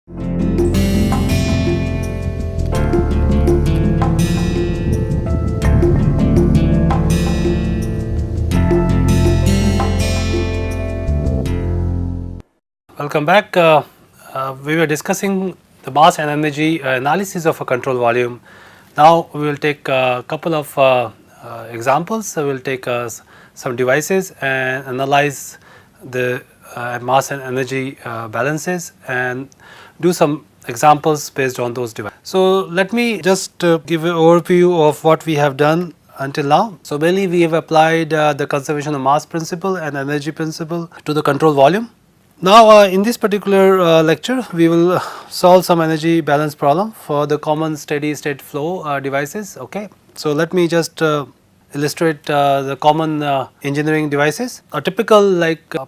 Welcome back. We were discussing the mass and energy analysis of a control volume. Now we will take a couple of examples. We will take some devices and analyze the mass and energy balances and do some examples based on those devices. So let me just give an overview of what we have done until now. So mainly we have applied the conservation of mass principle and energy principle to the control volume. Now in this particular lecture we will solve some energy balance problem for the common steady state flow devices. Okay. So let me just illustrate the common engineering devices. A typical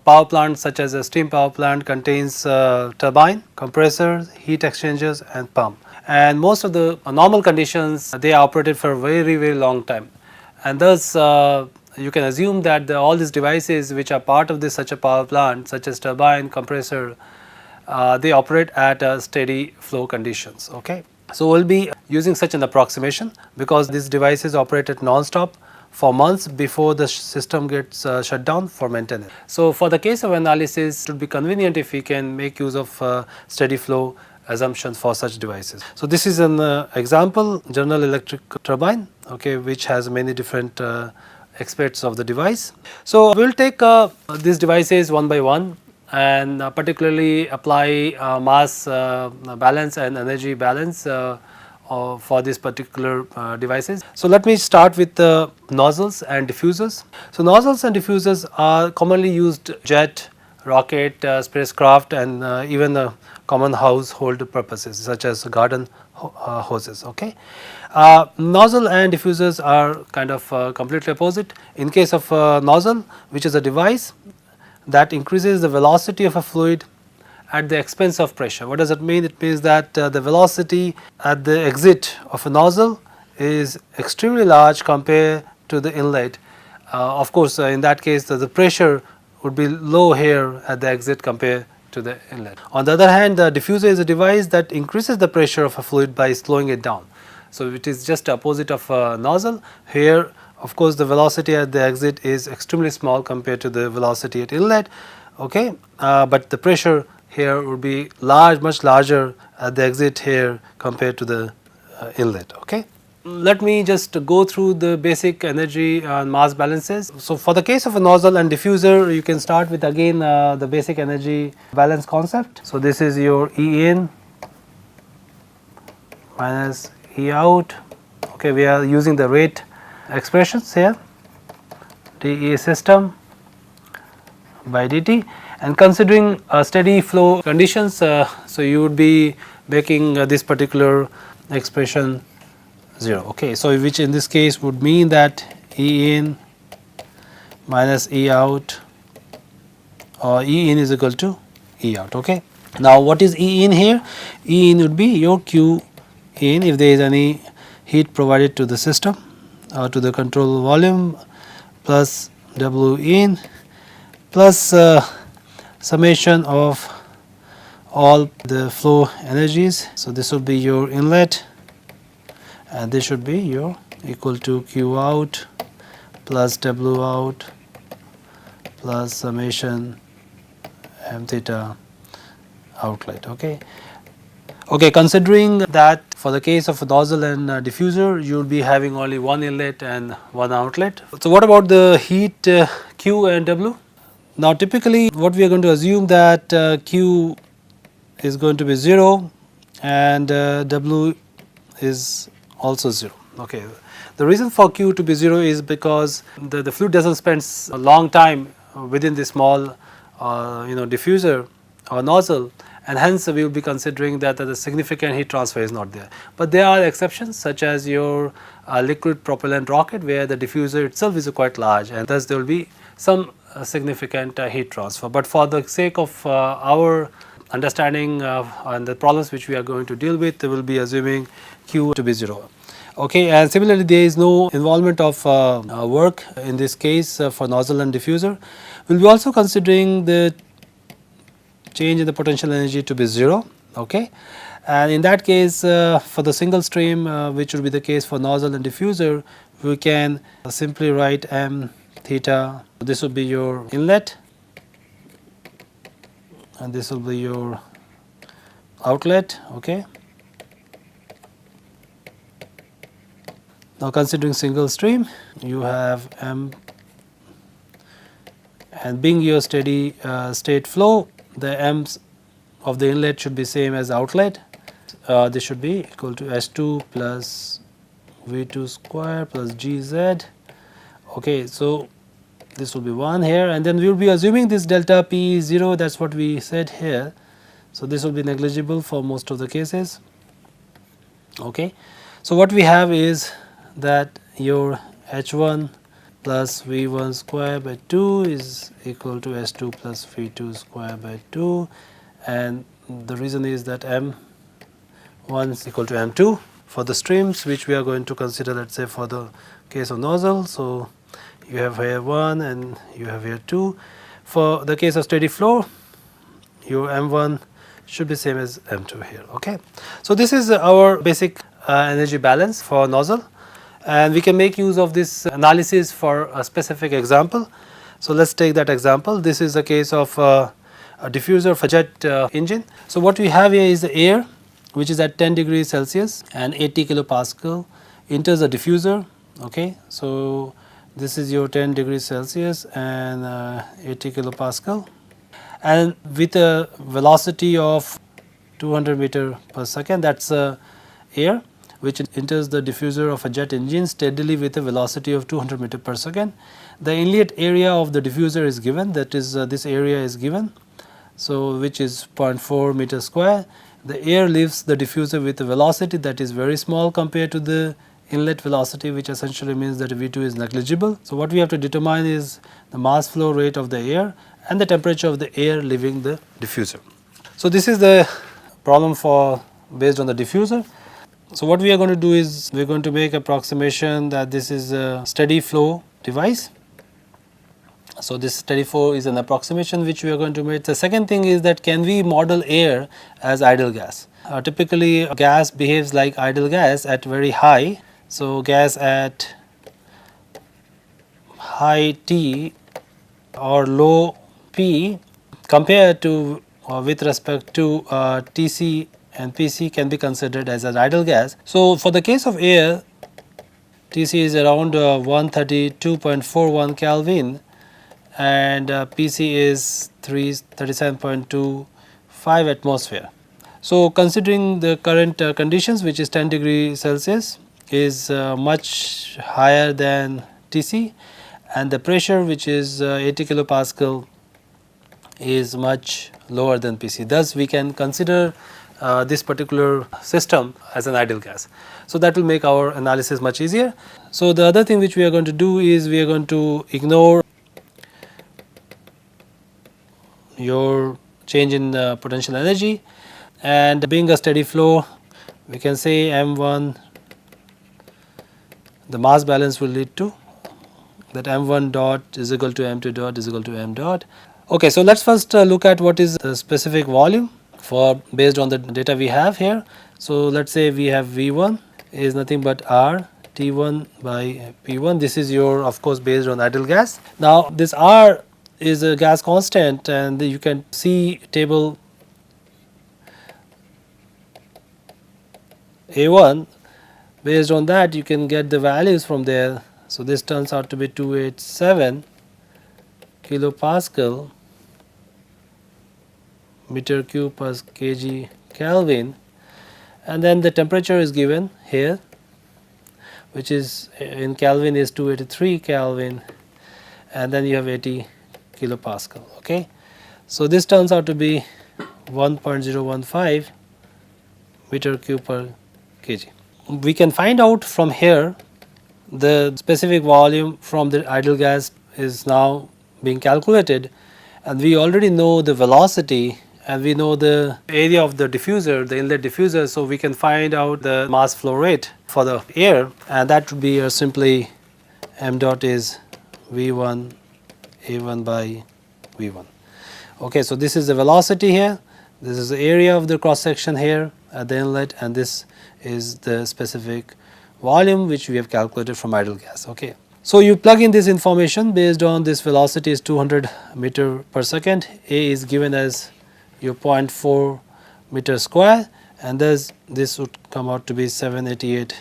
power plant such as a steam power plant contains turbine, compressor, heat exchangers and pump, and most of the normal conditions they are operated for a very long time, and thus you can assume that all these devices which are part of such a power plant such as turbine, compressor, they operate at steady flow conditions. Okay. So we will be using such an approximation because these devices operate at non-stop for months before the system gets shut down for maintenance. So for the case of analysis, it would be convenient if we can make use of steady flow assumptions for such devices. So this is an example General Electric turbine, okay, which has many different aspects of the device. So we will take these devices one by one and particularly apply mass balance and energy balance for these particular devices. So let me start with nozzles and diffusers. So nozzles and diffusers are commonly used jet, rocket, spacecraft and even common household purposes such as garden hoses. Okay. Nozzle and diffusers are kind of completely opposite. In case of nozzle, which is a device that increases the velocity of a fluid at the expense of pressure. What does it mean? It means that the velocity at the exit of a nozzle is extremely large compared to the inlet. Of course, in that case the pressure would be low here at the exit compared to the inlet. On the other hand, the diffuser is a device that increases the pressure of a fluid by slowing it down. So it is just opposite of a nozzle. Here of course the velocity at the exit is extremely small compared to the velocity at inlet. Okay. But the pressure here would be large, much larger at the exit here compared to the inlet. Okay. Let me just go through the basic energy and mass balances. So for the case of a nozzle and diffuser, you can start with again the basic energy balance concept. So this is your E in minus E out. Okay, we are using the rate expressions here, dE system by dt, and considering steady flow conditions, so you would be making this particular expression 0. Okay, so which in this case would mean that E in minus E out, or E in is equal to E out. Okay. Now what is E in here? E in would be your Q in if there is any heat provided to the system or to the control volume, plus W in plus summation of all the flow energies. So this would be your inlet and this should be your equal to Q out plus W out plus summation m theta outlet. Okay. Okay, considering that for the case of a nozzle and diffuser you will be having only one inlet and one outlet. So what about the heat Q and W? Now typically what we are going to assume that Q is going to be 0 and W is also 0. Okay. The reason for Q to be 0 is because the fluid does not spend a long time within the small diffuser or nozzle, and hence we will be considering that the significant heat transfer is not there. But there are exceptions such as your liquid propellant rocket where the diffuser itself is quite large and thus there will be some significant heat transfer. But for the sake of our understanding and the problems which we are going to deal with, we will be assuming Q to be 0. Okay, and similarly there is no involvement of work in this case for nozzle and diffuser. We will be also considering the change in the potential energy to be 0 Okay. And in that case, for the single stream, which would be the case for nozzle and diffuser, we can simply write m theta. This will be your inlet and this will be your outlet. Okay. Now considering single stream, you have m, and being your steady state flow, the m's of the inlet should be same as outlet. This should be equal to S2 plus V2 square plus GZ. Okay, so this will be 1 here, and then we will be assuming this delta P is 0, that is what we said here. So this will be negligible for most of the cases. Okay. So what we have is that your H1 plus V1 square by 2 is equal to S2 plus V2 square by 2, and the reason is that M1 is equal to M2 for the streams which we are going to consider, let us say for the case of nozzle. So you have here 1 and you have here 2. For the case of steady flow, your M1 should be same as M2 here. Okay. So this is our basic energy balance for nozzle, and we can make use of this analysis for a specific example. So let us take that example. This is a case of a diffuser for jet engine. So what we have here is the air which is at 10 degrees Celsius and 80 kilopascal enters the diffuser. Okay. So this is your 10 degrees Celsius and 80 kilopascal, and with a velocity of 200 meter per second, that is air which enters the diffuser of a jet engine steadily with a velocity of 200 meter per second. The inlet area of the diffuser is given, that is this area is given, so which is 0.4 meter square. The air leaves the diffuser with a velocity that is very small compared to the inlet velocity, which essentially means that V2 is negligible. So what we have to determine is the mass flow rate of the air and the temperature of the air leaving the diffuser. So this is the problem for based on the diffuser. So what we are going to do is we are going to make approximation that this is a steady flow device. So this steady flow is an approximation which we are going to make. The second thing is that can we model air as ideal gas? Typically gas behaves like ideal gas at very high. So gas at high T or low P compared to with respect to Tc and Pc can be considered as an ideal gas. So for the case of air, Tc is around 132.41 Kelvin and Pc is 37.25 atmosphere. So considering the current conditions, which is 10 degrees Celsius, is much higher than Tc, and the pressure, which is 80 kilopascal, is much lower than Pc. Thus we can consider this particular system as an ideal gas. So that will make our analysis much easier. So the other thing which we are going to do is we are going to ignore your change in potential energy, and being a steady flow, we can say M1, the mass balance will lead to that M1 dot is equal to M2 dot is equal to M dot. Okay, so let us first look at what is the specific volume for based on the data we have here. So let us say we have V1 is nothing but R T1 by P1. This is your, of course, based on ideal gas. Now this R is a gas constant, and you can see table A1. Based on that you can get the values from there. So this turns out to be 287 kilopascal meter cube per kg Kelvin, and then the temperature is given here, which is in Kelvin is 283 Kelvin, and then you have 80 kilopascal. Okay, so this turns out to be 1.015 meter cube per kg. We can find out from here the specific volume from the ideal gas is now being calculated, and we already know the velocity and we know the area of the diffuser, the inlet diffuser, so we can find out the mass flow rate for the air, and that would be simply m dot is V1 A1 by V1. Okay, so this is the velocity here, This is the area of the cross section here at the inlet, and this is the specific volume which we have calculated from idle gas. Okay. So, you plug in this information based on this velocity is 200 meter per second, A is given as your 0.4 meter square, and thus this would come out to be 788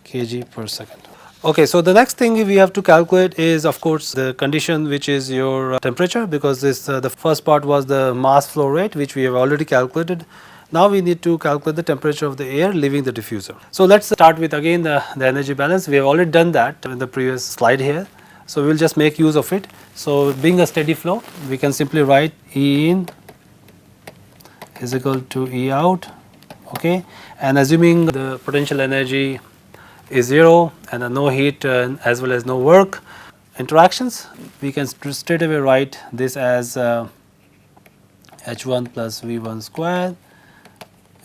kg per second. Okay, so the next thing we have to calculate is of course the condition which is your temperature, because this the first part was the mass flow rate which we have already calculated. Now we need to calculate the temperature of the air leaving the diffuser. So let's start with again the energy balance. We have already done that in the previous slide here. So we will just make use of it. So being a steady flow, we can simply write E in is equal to E out, okay, and assuming the potential energy is 0 and no heat as well as no work interactions, we can straight away write this as H1 plus V1 square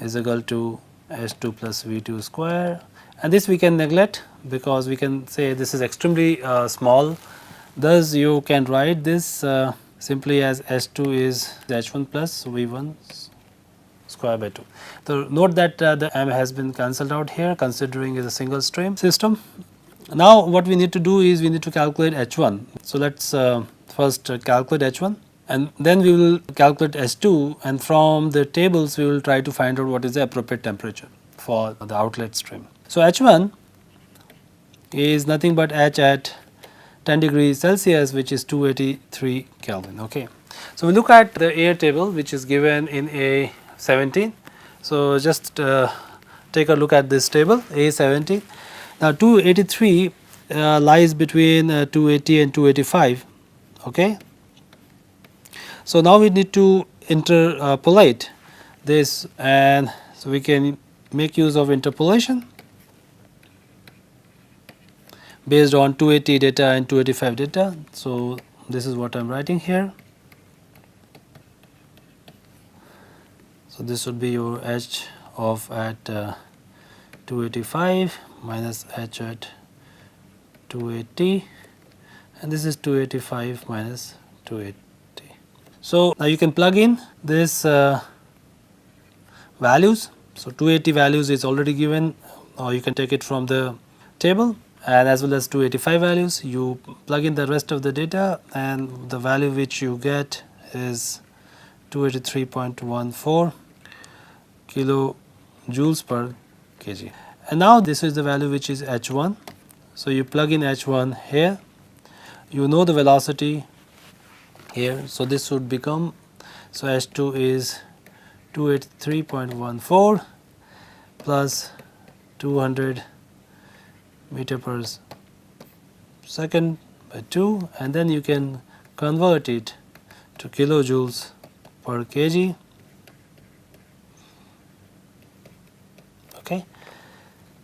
is equal to H2 plus V2 square, and this we can neglect because we can say this is extremely small. Thus you can write this simply as H2 is H1 plus V1 square by 2. So note that the M has been cancelled out here considering is a single stream system. Now what we need to do is we need to calculate H1. So let us first calculate H1, and then we will calculate H2, and from the tables we will try to find out what is the appropriate temperature for the outlet stream. So H1 is nothing but H at 10 degrees Celsius, which is 283 Kelvin. Okay. So we look at the air table which is given in A17. So just take a look at this table A17. Now 283 lies between 280 and 285. Okay. So now we need to interpolate this, and so we can make use of interpolation based on 280 data and 285 data. So this is what I am writing here. So this would be your H of at 285 minus H at 280, and this is 285 minus 280. So now you can plug in this values. So 280 values is already given, or you can take it from the table, and as well as 285 values. You plug in the rest of the data, and the value which you get is 283.14 kilojoules per kg. And now this is the value which is H1. So you plug in H1 here, you know the velocity here, so this would become, so H2 is 283.14 plus 200 meter per second by 2, and then you can convert it to kilojoules per kg. Okay.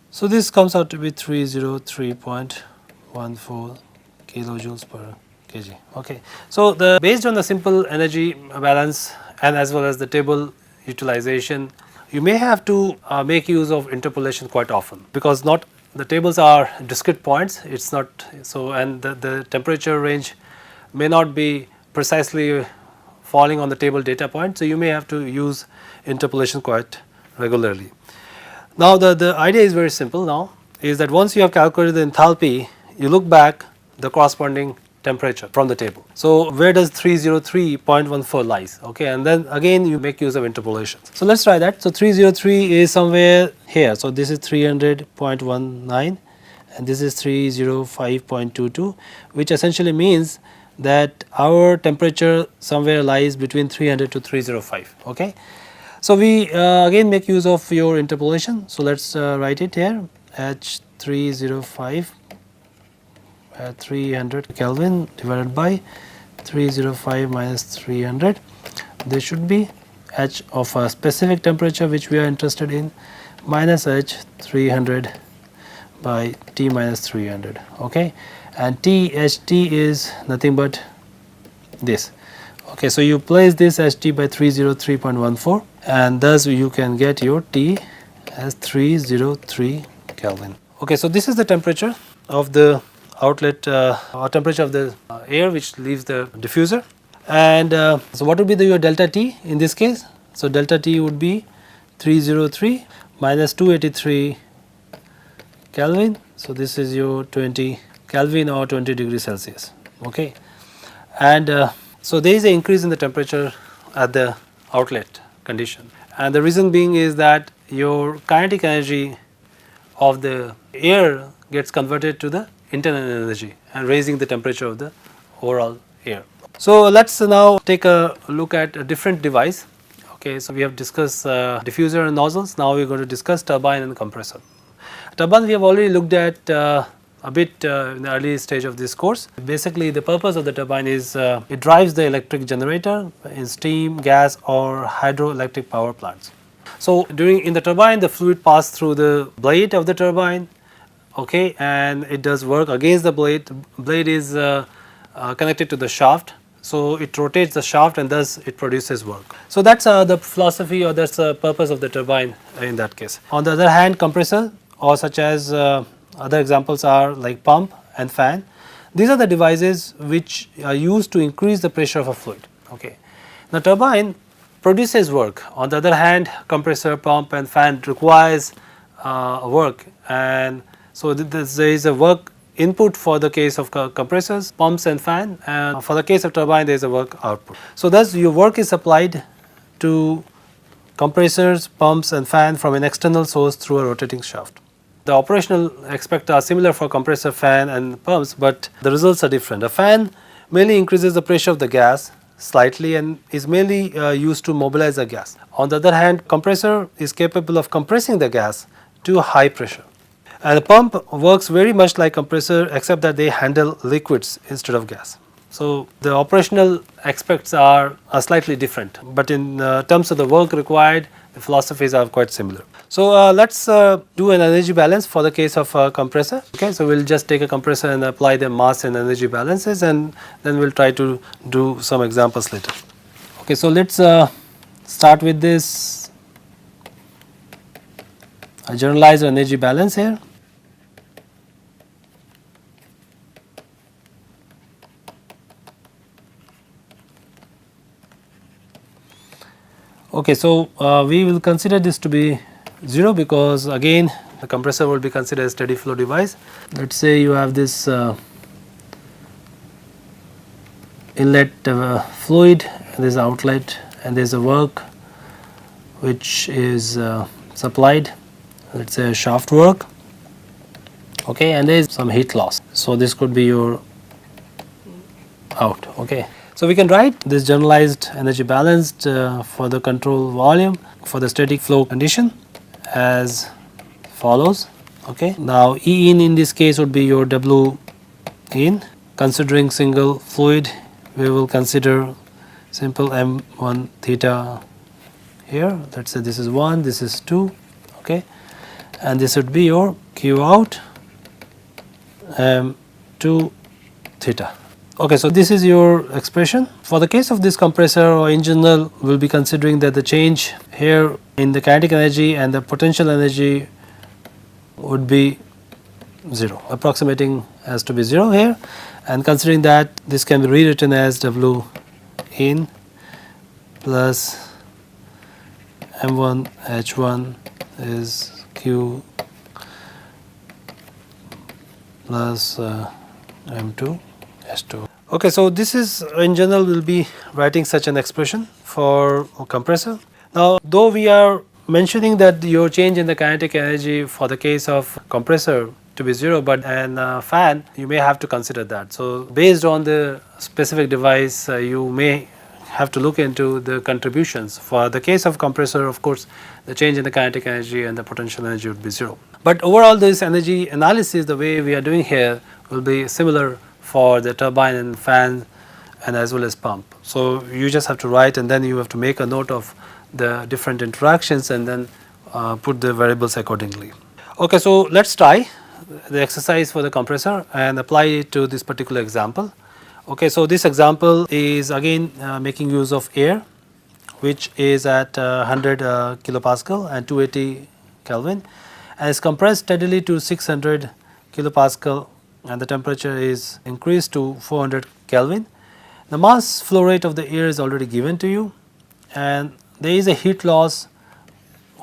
So this comes out to be 303.14 kilojoules per kg. Okay. So the based on the simple energy balance and as well as the table utilization, you may have to make use of interpolation quite often, because not the tables are discrete points. It's not so, and the temperature range may not be precisely falling on the table data point. So you may have to use interpolation quite regularly. Now the idea is very simple now, is that once you have calculated the enthalpy, you look back the corresponding temperature from the table. So where does 303.14 lies? Okay, and then again you make use of interpolation. So let's try that. So 303 is somewhere here. So this is 300.19 and this is 305.22, which essentially means that our temperature somewhere lies between 300 to 305. Okay. So we again make use of your interpolation. So let's write it here, H305 at 300 Kelvin divided by 305 minus 300. This should be H of a specific temperature which we are interested in minus H 300 by T minus 300. Okay, and HT is nothing but this. Okay, so you place this as T by 303.14, and thus you can get your T as 303 Kelvin. Okay, so this is the temperature of the outlet or temperature of the air which leaves the diffuser, and so what would be your delta T in this case? So, delta T would be 303 minus 283 Kelvin. So, this is your 20 Kelvin or 20 degrees Celsius. Okay. And so, there is an increase in the temperature at the outlet condition, and the reason being is that your kinetic energy of the air gets converted to the internal energy and raising the temperature of the overall air. So, let us now take a look at a different device. Okay, so we have discussed diffuser and nozzles. Now, we are going to discuss turbine and compressor. Turbine we have already looked at a bit in the early stage of this course. Basically, the purpose of the turbine is it drives the electric generator in steam, gas or hydroelectric power plants. So, in the turbine the fluid passes through the blade of the turbine, okay, and it does work against the blade. Blade is connected to the shaft. So, it rotates the shaft and thus it produces work. So, that is the philosophy or that is the purpose of the turbine in that case. On the other hand, compressor or such as other examples are like pump and fan. These are the devices which are used to increase the pressure of a fluid. Okay. Now, turbine produces work. On the other hand, compressor, pump and fan requires work, and so there is a work input for the case of compressors, pumps and fan, and for the case of turbine there is a work output. So, thus your work is supplied to compressors, pumps and fan from an external source through a rotating shaft. The operational aspects are similar for compressor, fan and pumps, but the results are different. A fan mainly increases the pressure of the gas slightly and is mainly used to mobilize the gas. On the other hand, compressor is capable of compressing the gas to a high pressure. And the pump works very much like compressor except that they handle liquids instead of gas. So, the operational aspects are slightly different, but in terms of the work required, the philosophies are quite similar. So, let us do an energy balance for the case of a compressor. Okay, so, we will just take a compressor and apply the mass and energy balances, and then we will try to do some examples later. Okay, so, let us start with this generalized energy balance here. Okay, so we will consider this to be 0 because again the compressor will be considered a steady flow device. Let us say you have this inlet fluid, there is outlet and there is a work which is supplied, let us say shaft work, okay, and there is some heat loss. So, this could be your out. Okay. So, we can write this generalized energy balanced for the control volume for the static flow condition as follows. Okay. Now, E in this case would be your W in. Considering single fluid, we will consider simple M1 theta here. Let us say this is 1, this is 2, okay, and this would be your Q out M2 theta. Okay, so this is your expression. For the case of this compressor or in general, we will be considering that the change here in the kinetic energy and the potential energy would be 0, approximating as to be 0 here, and considering that this can be rewritten as W in plus M1 H1 is Q plus M2 S2. Okay, so this is in general we will be writing such an expression for a compressor. Now, though we are mentioning that your change in the kinetic energy for the case of compressor to be 0, but in fan you may have to consider that. So, based on the specific device you may have to look into the contributions. For the case of compressor, of course, the change in the kinetic energy and the potential energy would be 0. But overall this energy analysis, the way we are doing here, will be similar for the turbine and fan and as well as pump. So, you just have to write and then you have to make a note of the different interactions and then put the variables accordingly. Okay, so let us try the exercise for the compressor and apply it to this particular example. Okay, so this example is again making use of air which is at 100 kilopascal and 280 Kelvin and is compressed steadily to 600 kilopascal and the temperature is increased to 400 Kelvin. The mass flow rate of the air is already given to you and there is a heat loss,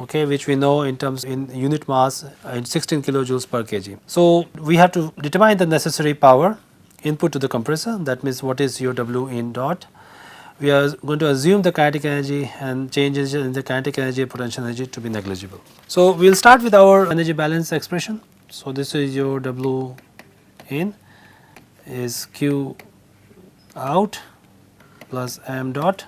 okay, which we know in terms in unit mass in 16 kilojoules per kg. So we have to determine the necessary power input to the compressor, that means what is your W in dot. We are going to assume the kinetic energy and changes in the kinetic energy and potential energy to be negligible. So we will start with our energy balance expression. So this is your W in is Q out plus m dot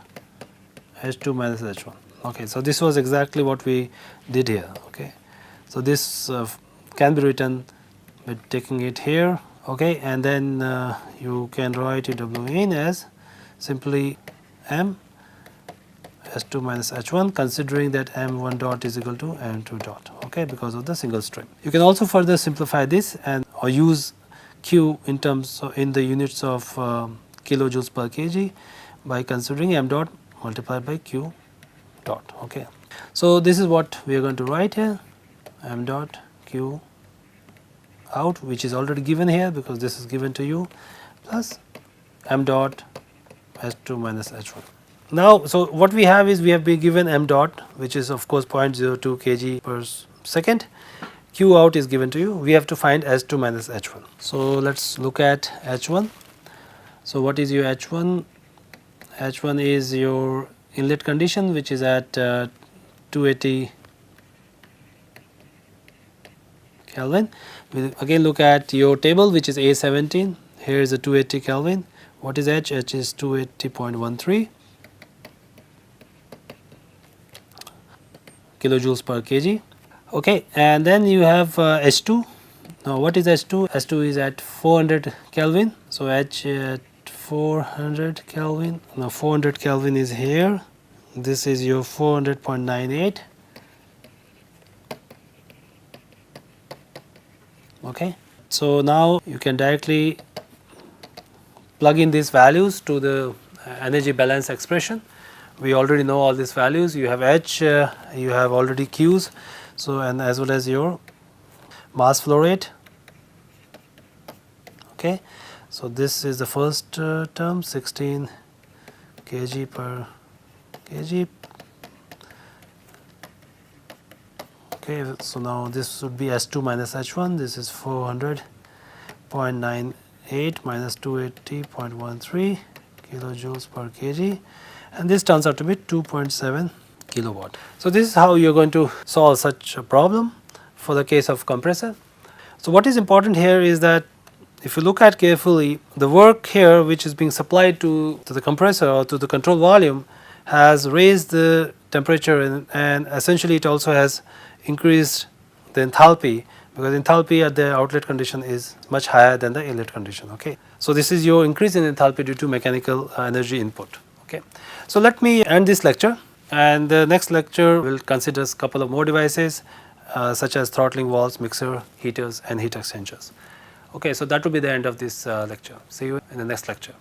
H2 minus H1. Okay, so this was exactly what we did here. Okay, so this can be written by taking it here. Okay, and then you can write your W in as simply m S2 minus H1, considering that m1 dot is equal to m2 dot, okay, because of the single stream. You can also further simplify this and or use Q in terms of in the units of kilojoules per kg by considering m dot multiplied by Q dot. Okay, so this is what we are going to write here, m dot Q out, which is already given here because this is given to you, plus m dot H2 minus H1. Now, so what we have is we have been given m dot, which is of course 0.02 kg per second. Q out is given to you. We have to find H2 minus H1. So let's look at H1. So what is your H1? H1 is your inlet condition, which is at 280 Kelvin. We again look at your table, which is A17. Here is a 280 Kelvin. What is H? H is 280.13 kilojoules per kg. Okay, and then you have H2. Now what is H2? H2 is at 400 Kelvin. So H at 400 Kelvin. Now 400 Kelvin is here. This is your 400.98. Okay, so now you can directly plug in these values to the energy balance expression. We already know all these values. You have H, you have already Q's, so and as well as your mass flow rate. Okay, so this is the first term, 16 kg per kg. Okay, so now this would be S2 minus H1. This is 400.98 minus 280.13 kilojoules per kg, and this turns out to be 2.7 kilowatt. So this is how you are going to solve such a problem for the case of compressor. So what is important here is that if you look at carefully, the work here which is being supplied to the compressor or to the control volume has raised the temperature, and essentially it also has increased the enthalpy, because enthalpy at the outlet condition is much higher than the inlet condition. Okay, so this is your increase in enthalpy due to mechanical energy input. Okay, so let me end this lecture, and the next lecture will consider a couple of more devices such as throttling valves, mixer, heaters and heat exchangers. Okay, so that will be the end of this lecture. See you in the next lecture.